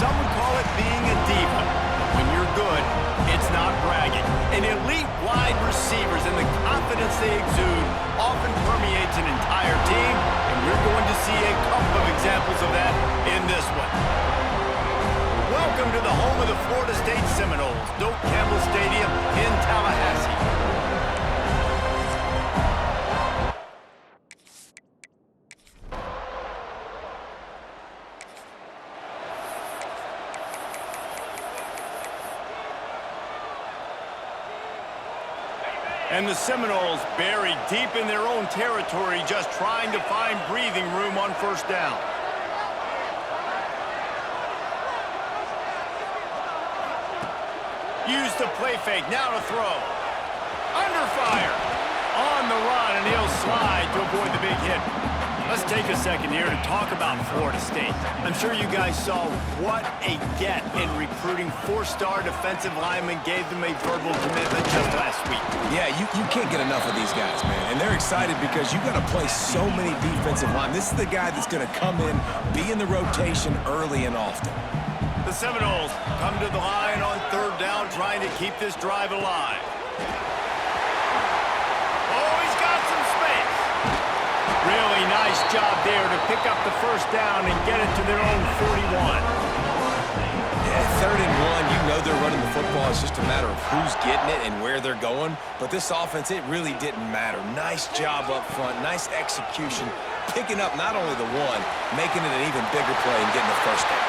some would call it being a diva. But when you're good, it's not bragging. And elite wide receivers and the confidence they exude often permeates an entire team, and we're going to see a couple of examples of that in this one. Welcome to the home of the Florida State Seminoles, Doak Campbell Stadium in Tallahassee. And the Seminoles buried deep in their own territory, just trying to find breathing room on first down. Use the play fake, now to throw. Under fire. On the run, and he'll slide to avoid the big hit. Let's take a second here to talk about Florida State. I'm sure you guys saw what a get in recruiting four-star defensive linemen gave them a verbal commitment just last week. Yeah, you can't get enough of these guys, man. And they're excited because you got to play so many defensive linemen. This is the guy that's going to come in, be in the rotation early and often. The Seminoles come to the line on third down, trying to keep this drive alive. Oh, he's got some space. Really nice job there to pick up the first down and get it to their own 41. Yeah, 3rd and 1, you know they're running the football. It's just a matter of who's getting it and where they're going. But this offense, it really didn't matter. Nice job up front, nice execution, picking up not only the one, making it an even bigger play and getting the first down.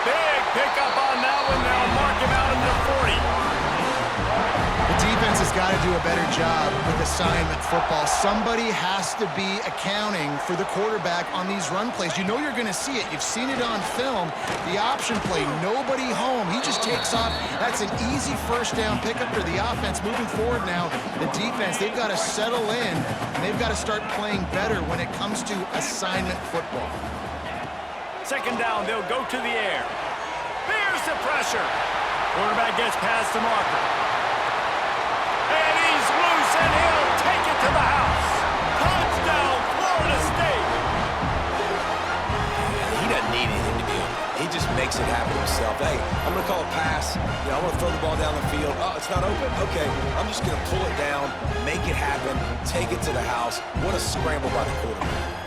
Big pickup on that one. They'll mark him out into 40. The defense has got to do a better job with assignment football. Somebody has to be accounting for the quarterback on these run plays. You know you're going to see it. You've seen it on film. The option play, nobody home. He just takes off. That's an easy first down pickup for the offense. Moving forward now, the defense, they've got to settle in, and they've got to start playing better when it comes to assignment football. Second down, they'll go to the air. There's the pressure. Quarterback gets past the marker. And he's loose, and he'll take it to the house. Touchdown, Florida State. He doesn't need anything to do. He just makes it happen himself. Hey, I'm going to call a pass. I'm going to throw the ball down the field. Oh, it's not open? Okay, I'm just going to pull it down, make it happen, take it to the house. What a scramble by the quarterback.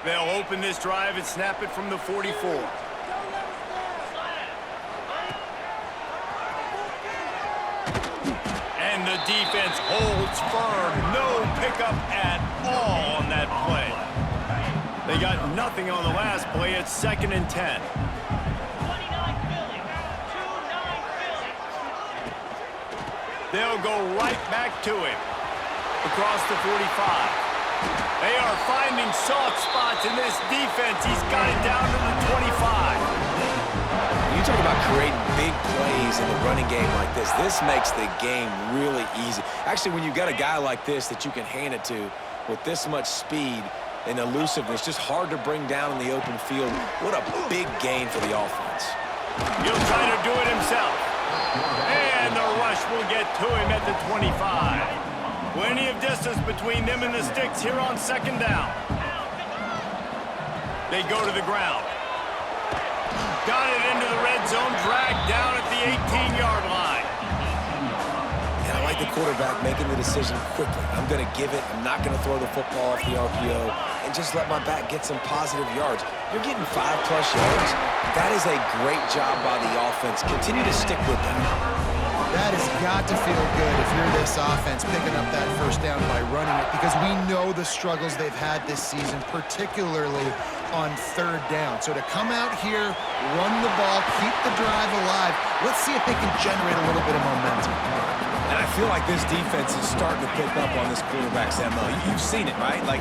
They'll open this drive and snap it from the 44. And the defense holds firm. No pickup at all on that play. They got nothing on the last play. It's 2nd and 10. They'll go right back to him. Across the 45. They are finding soft spots in this defense. He's got it down to the 25. You talk about creating big plays in the running game like this. This makes the game really easy. Actually, when you've got a guy like this that you can hand it to with this much speed and elusiveness, just hard to bring down in the open field. What a big gain for the offense. He'll try to do it himself. And the rush will get to him at the 25. Plenty of distance between them and the sticks here on 2nd down. They go to the ground. Got it into the red zone, dragged down at the 18-yard line. Yeah, I like the quarterback making the decision quickly. I'm going to give it. I'm not going to throw the football off the RPO and just let my back get some positive yards. You're getting 5+ yards. That is a great job by the offense. Continue to stick with that. That has got to feel good if you're this offense picking up that first down by running it, because we know the struggles they've had this season, particularly on 3rd down. So to come out here, run the ball, keep the drive alive, let's see if they can generate a little bit of momentum. And I feel like this defense is starting to pick up on this quarterback's MO. You've seen it, right? Like,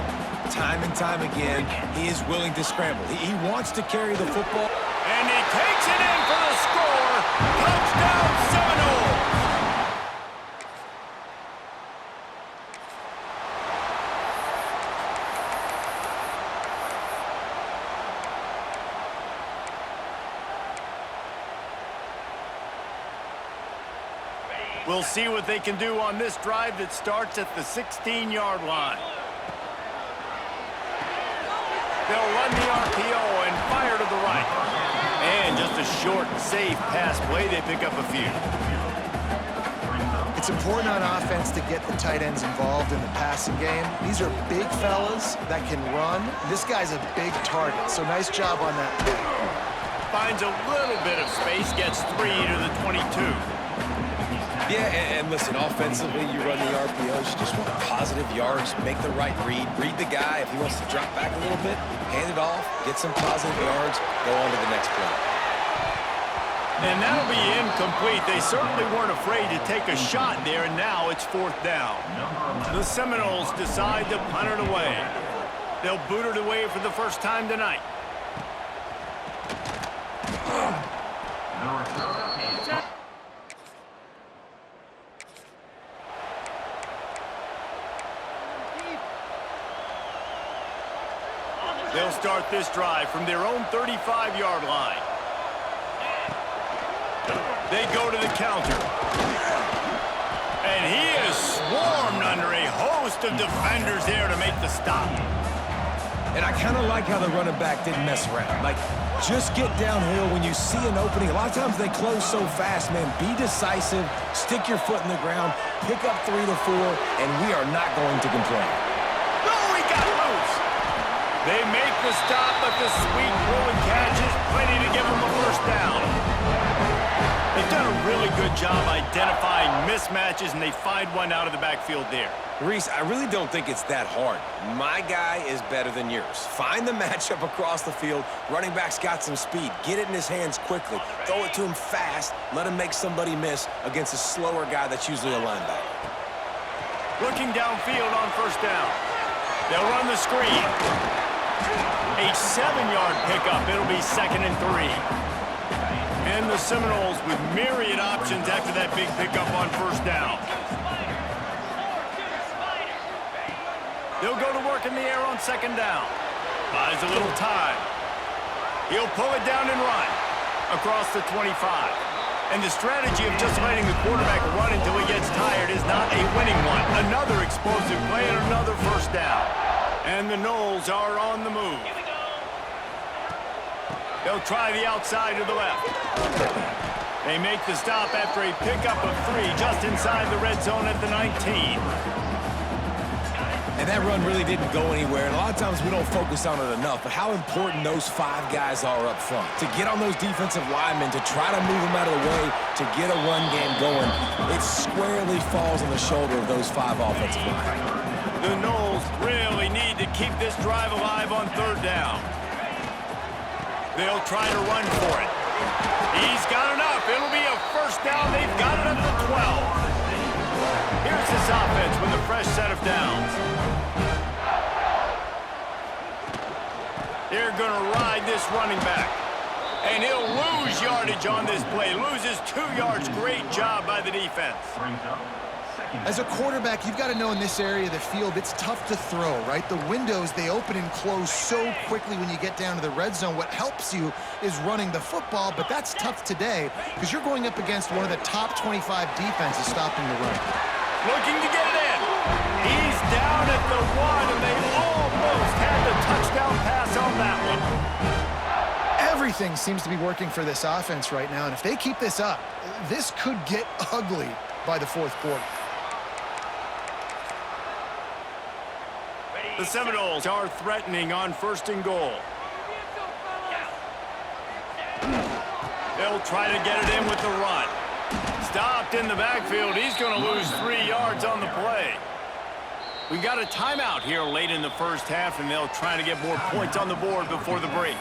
time and time again, he is willing to scramble. He wants to carry the football. And he takes it in for the score. Touchdown, Seminoles. We'll see what they can do on this drive that starts at the 16-yard line. They'll run the RPO and fire to the right. And just a short, safe pass play, they pick up a few. It's important on offense to get the tight ends involved in the passing game. These are big fellas that can run. This guy's a big target, so nice job on that play. Finds a little bit of space, gets 3 to the 22. Yeah, and listen, offensively, you run the RPOs, you just want positive yards, make the right read the guy. If he wants to drop back a little bit, hand it off, get some positive yards, go on to the next play. And that'll be incomplete. They certainly weren't afraid to take a shot there, and now it's 4th down. The Seminoles decide to punt it away. They'll boot it away for the first time tonight. They'll start this drive from their own 35-yard line. They go to the counter. And he is swarmed under a host of defenders there to make the stop. And I kind of like how the running back didn't mess around. Like, just get downhill when you see an opening. A lot of times they close so fast, man. Be decisive, stick your foot in the ground, pick up 3 to 4, and we are not going to complain. Oh, he got loose. They make the stop, but the sweet throw and catch is plenty to give them a first down. They've done a really good job identifying mismatches, and they find one out of the backfield there. Reese, I really don't think it's that hard. My guy is better than yours. Find the matchup across the field. Running back's got some speed. Get it in his hands quickly. Throw it to him fast. Let him make somebody miss against a slower guy that's usually a linebacker. Looking downfield on first down. They'll run the screen. A 7-yard pickup. It'll be 2nd and 3. And the Seminoles with myriad options after that big pickup on first down. They'll go to work in the air on 2nd down. Buys a little time. He'll pull it down and run across the 25. And the strategy of just letting the quarterback run until he gets tired is not a winning one. Another explosive play and another first down. And the Noles are on the move. They'll try the outside to the left. They make the stop after a pickup of 3 just inside the red zone at the 19. And that run really didn't go anywhere. And a lot of times we don't focus on it enough, but how important those 5 guys are up front. To get on those defensive linemen, to try to move them out of the way, to get a run game going, it squarely falls on the shoulder of those 5 offensive linemen. The Noles really need to keep this drive alive on 3rd down. They'll try to run for it. He's got enough. It'll be a first down. They've got it up to 12. Here's this offense with a fresh set of downs. They're going to ride this running back. And he'll lose yardage on this play. Loses 2 yards. Great job by the defense. As a quarterback, you've got to know in this area of the field, it's tough to throw, right? The windows, they open and close so quickly when you get down to the red zone. What helps you is running the football, but that's tough today because you're going up against one of the top 25 defenses stopping the run. Looking to get it in. He's down at the 1, and they almost had the touchdown pass on that one. Everything seems to be working for this offense right now, and if they keep this up, this could get ugly by the 4th quarter. The Seminoles are threatening on 1st and goal. They'll try to get it in with the run. Stopped in the backfield. He's going to lose 3 yards on the play. We got a timeout here late in the first half, and they'll try to get more points on the board before the break.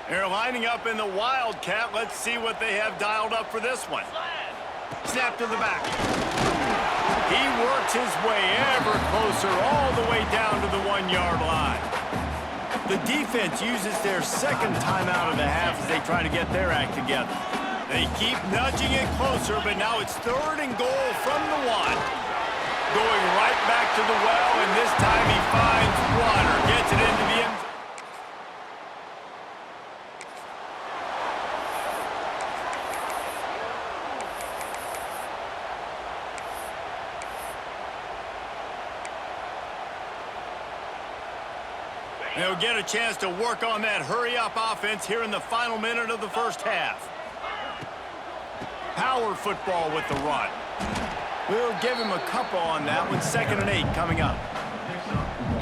They're lining up in the Wildcat. Let's see what they have dialed up for this one. Snap to the back. He works his way ever closer all the way down to the 1-yard line. The defense uses their 2nd timeout of the half as they try to get their act together. They keep nudging it closer, but now it's 3rd and goal from the 1. Going right back to the well, and this time he finds water. Gets it into the end zone. They'll get a chance to work on that hurry-up offense here in the final minute of the first half. Power football with the run. We'll give him a couple on that one. 2nd and 8 coming up.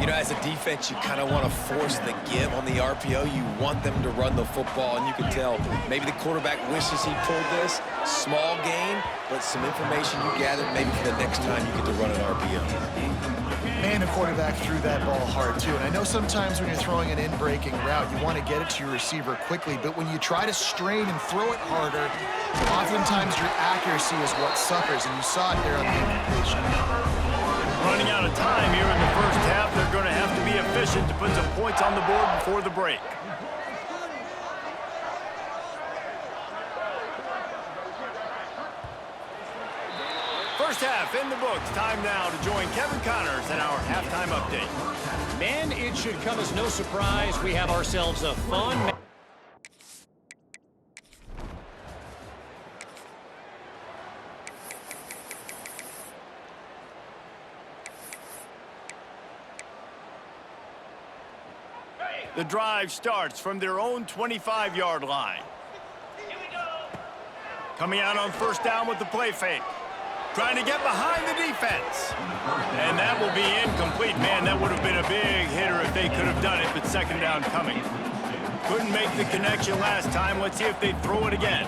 You know, as a defense, you kind of want to force the give on the RPO. You want them to run the football, and you can tell maybe the quarterback wishes he pulled this. Small gain, but some information you gathered maybe for the next time you get to run an RPO. Man, the quarterback threw that ball hard, too. And I know sometimes when you're throwing an in-breaking route, you want to get it to your receiver quickly. But when you try to strain and throw it harder, oftentimes your accuracy is what suffers. And you saw it there on the incompletion. Running out of time here in the first half. They're going to have to be efficient to put some points on the board before the break. First half in the books. Time now to join Kevin Connors in our halftime update. Men, it should come as no surprise. We have ourselves a fun... The drive starts from their own 25-yard line. Coming out on first down with the play fake. Trying to get behind the defense. And that will be incomplete. Man, that would have been a big hitter if they could have done it, but 2nd down coming. Couldn't make the connection last time. Let's see if they throw it again.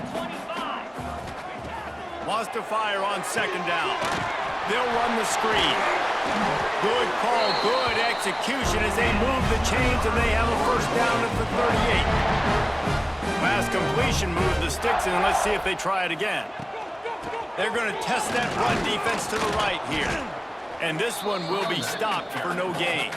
Wants to fire on 2nd down. They'll run the screen. Good call, good execution as they move the chains, and they have a first down at the 38. Last completion moved the sticks, and let's see if they try it again. They're going to test that run defense to the right here. And this one will be stopped for no gain.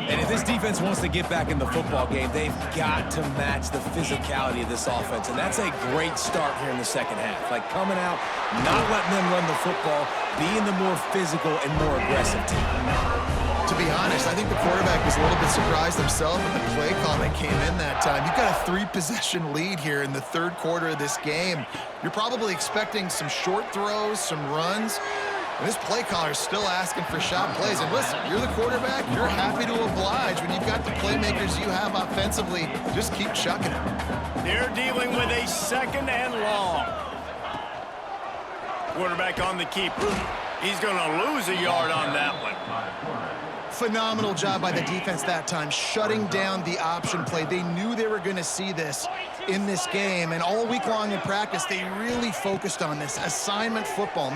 And if this defense wants to get back in the football game, they've got to match the physicality of this offense. And that's a great start here in the second half. Like coming out, not letting them run the football, being the more physical and more aggressive team. To be honest, I think the quarterback was a little bit surprised himself at the play call that came in that time. You've got a 3-possession lead here in the third quarter of this game. You're probably expecting some short throws, some runs. And this play caller is still asking for shot plays. And listen, you're the quarterback. You're happy to oblige when you've got the playmakers you have offensively. Just keep chucking it. They're dealing with a 2nd and long. Quarterback on the keeper. He's going to lose a yard on that one. Phenomenal job by the defense that time, shutting down the option play. They knew they were going to see this in this game, and all week long in practice, they really focused on this assignment football.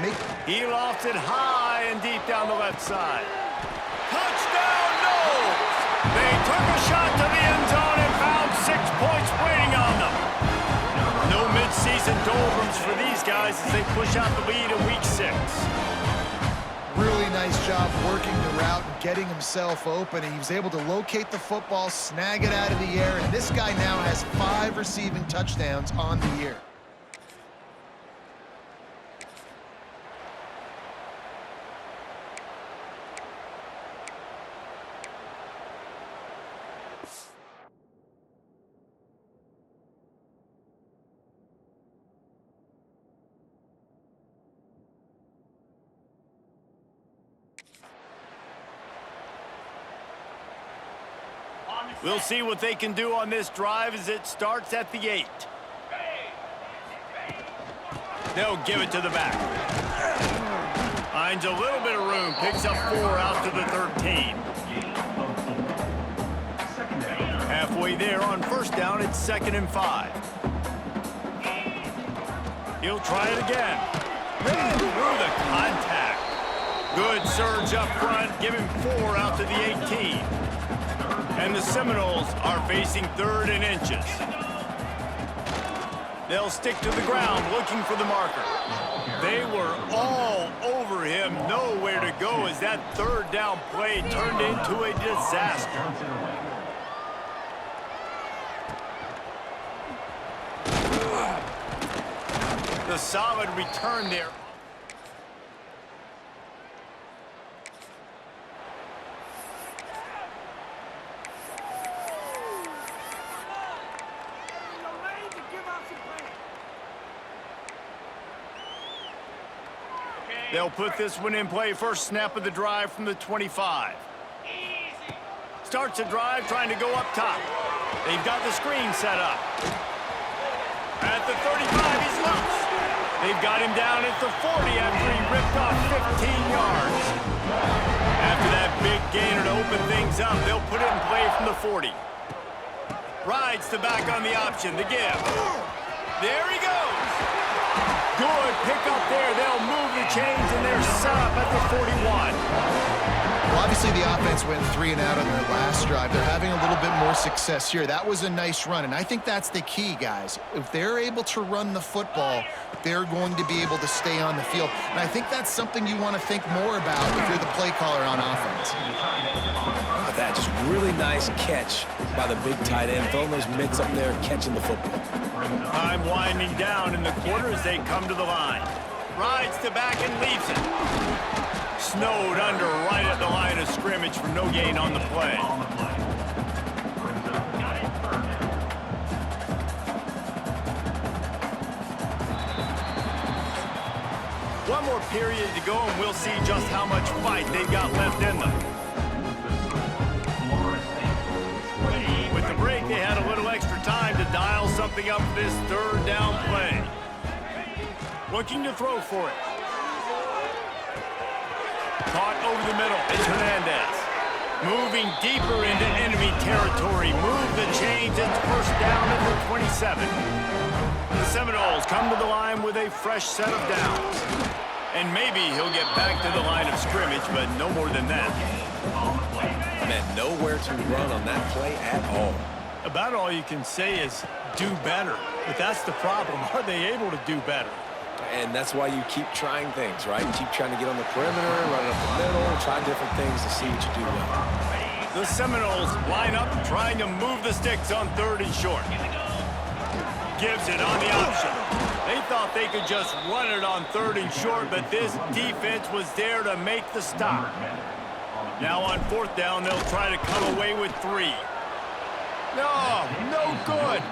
He lofts it high and deep down the left side. Touchdown, Knowles! They took a shot to the end zone and found 6 points waiting on them. No midseason doldrums for these guys as they push out the lead in week 6. Really nice job working the route and getting himself open. And he was able to locate the football, snag it out of the air, and this guy now has 5 receiving touchdowns on the year. We'll see what they can do on this drive as it starts at the 8. They'll give it to the back. Finds a little bit of room, picks up 4 out to the 13. Halfway there on first down, it's 2nd and 5. He'll try it again. Ran through the contact. Good surge up front, give him 4 out to the 18. And the Seminoles are facing 3rd and inches. They'll stick to the ground looking for the marker. They were all over him, nowhere to go as that 3rd down play turned into a disaster. The solid return there. They'll put this one in play. First snap of the drive from the 25. Starts a drive trying to go up top. They've got the screen set up. At the 35, he's loose. They've got him down at the 40 after he ripped off 15 yards. After that big gainer to open things up, they'll put it in play from the 40. Rides to back on the option, the give. There he goes. Good pickup there. They'll move the chains, and they're set up at the 41. Well, obviously the offense went 3 and out on their last drive. They're having a little bit more success here. That was a nice run, and I think that's the key, guys. If they're able to run the football, they're going to be able to stay on the field. And I think that's something you want to think more about if you're the play caller on offense. That just really nice catch by the big tight end, throwing those mitts up there, catching the football. Time winding down in the quarter as they come to the line. Rides to back and leaves it. Snowed under right at the line of scrimmage for no gain on the play. One more period to go, and we'll see just how much fight they've got left in them. With the break, they had a little extra time to dial something up for this third down play. Looking to throw for it. Caught over the middle. It's Hernandez. Moving deeper into enemy territory. Move the chains. It's first down at the 27. The Seminoles come to the line with a fresh set of downs. And maybe he'll get back to the line of scrimmage, but no more than that. Man, nowhere to run on that play at all. About all you can say is do better. But that's the problem. Are they able to do better? And that's why you keep trying things, right? You keep trying to get on the perimeter, run it up the middle, try different things to see what you do well. The Seminoles line up trying to move the sticks on third and short. Gives it on the option. They thought they could just run it on third and short, but this defense was there to make the stop. Now on fourth down, they'll try to come away with 3. No good.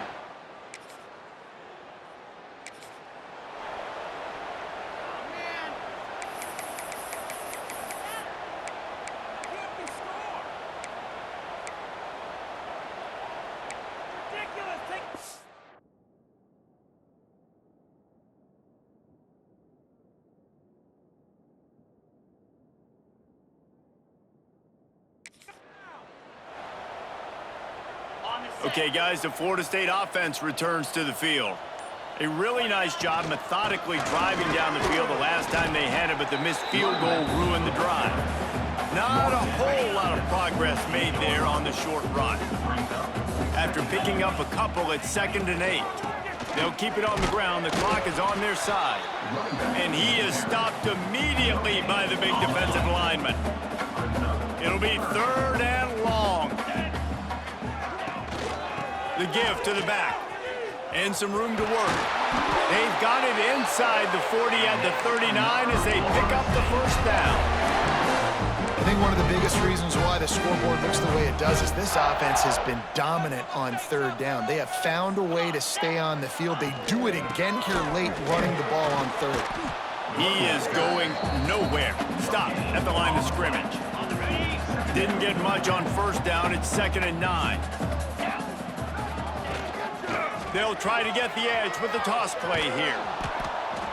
Okay, guys, the Florida State offense returns to the field. A really nice job methodically driving down the field the last time they had it, but the missed field goal ruined the drive. Not a whole lot of progress made there on the short run. After picking up a couple at 2nd and 8, they'll keep it on the ground. The clock is on their side. And he is stopped immediately by the big defensive lineman. It'll be 3rd and long. The give to the back. And some room to work. They've got it inside the 40 at the 39 as they pick up the first down. I think one of the biggest reasons why the scoreboard looks the way it does is this offense has been dominant on 3rd down. They have found a way to stay on the field. They do it again here late, running the ball on 3rd. He is going nowhere. Stop at the line of scrimmage. Didn't get much on first down. It's 2nd and 9. They'll try to get the edge with the toss play here.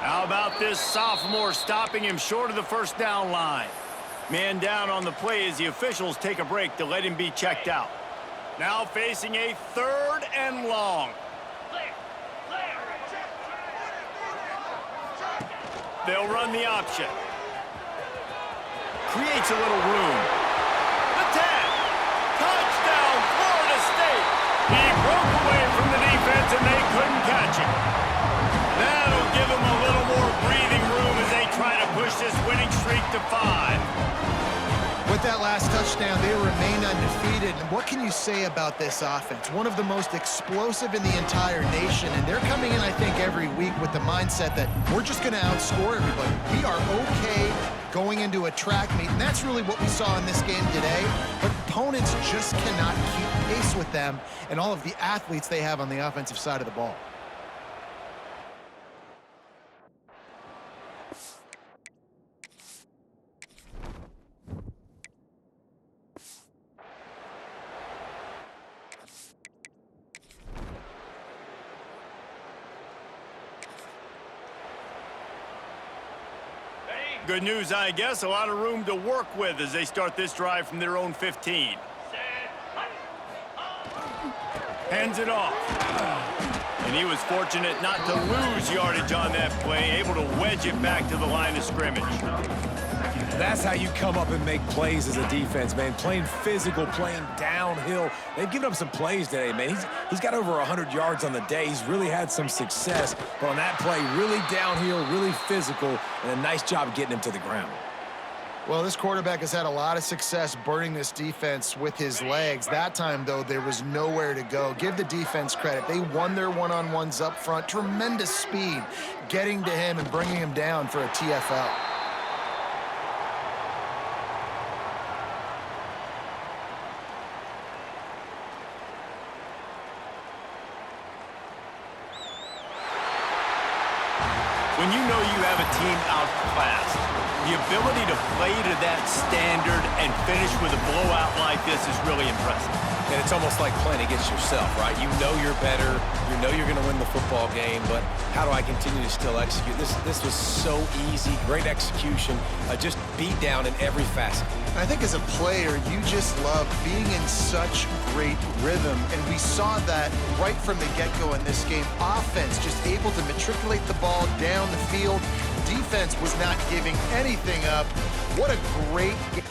How about this sophomore stopping him short of the first down line? Man down on the play as the officials take a break to let him be checked out. Now facing a 3rd and long. They'll run the option. Creates a little room. The tag. Touchdown, Florida State. He broke away from the defense and they couldn't catch him. That'll give them a little more breathing room as they try to push this winning streak to 5. With that last touchdown, they remain undefeated. And what can you say about this offense? One of the most explosive in the entire nation. And they're coming in, I think, every week with the mindset that we're just going to outscore everybody. We are okay going into a track meet. And that's really what we saw in this game today. But opponents just cannot keep pace with them and all of the athletes they have on the offensive side of the ball. Good news, I guess. A lot of room to work with as they start this drive from their own 15. Hands it off. And he was fortunate not to lose yardage on that play, able to wedge it back to the line of scrimmage. That's how you come up and make plays as a defense, man. Playing physical, playing downhill. They've given up some plays today, man. He's got over 100 yards on the day. He's really had some success. But on that play, really downhill, really physical, and a nice job getting him to the ground. Well, this quarterback has had a lot of success burning this defense with his legs. That time, though, there was nowhere to go. Give the defense credit. They won their one-on-ones up front. Tremendous speed getting to him and bringing him down for a TFL. When you know you have a team outclassed, the ability to play to that standard and finish with a blowout like this is really impressive. And it's almost like playing against yourself, right? You know you're better. You know you're going to win the football game, but how do I continue to still execute? This was so easy, great execution, just beat down in every facet. I think as a player, you just love being in such great rhythm, and we saw that right from the get-go in this game. Offense just able to matriculate the ball down the field. Defense was not giving anything up. What a great game.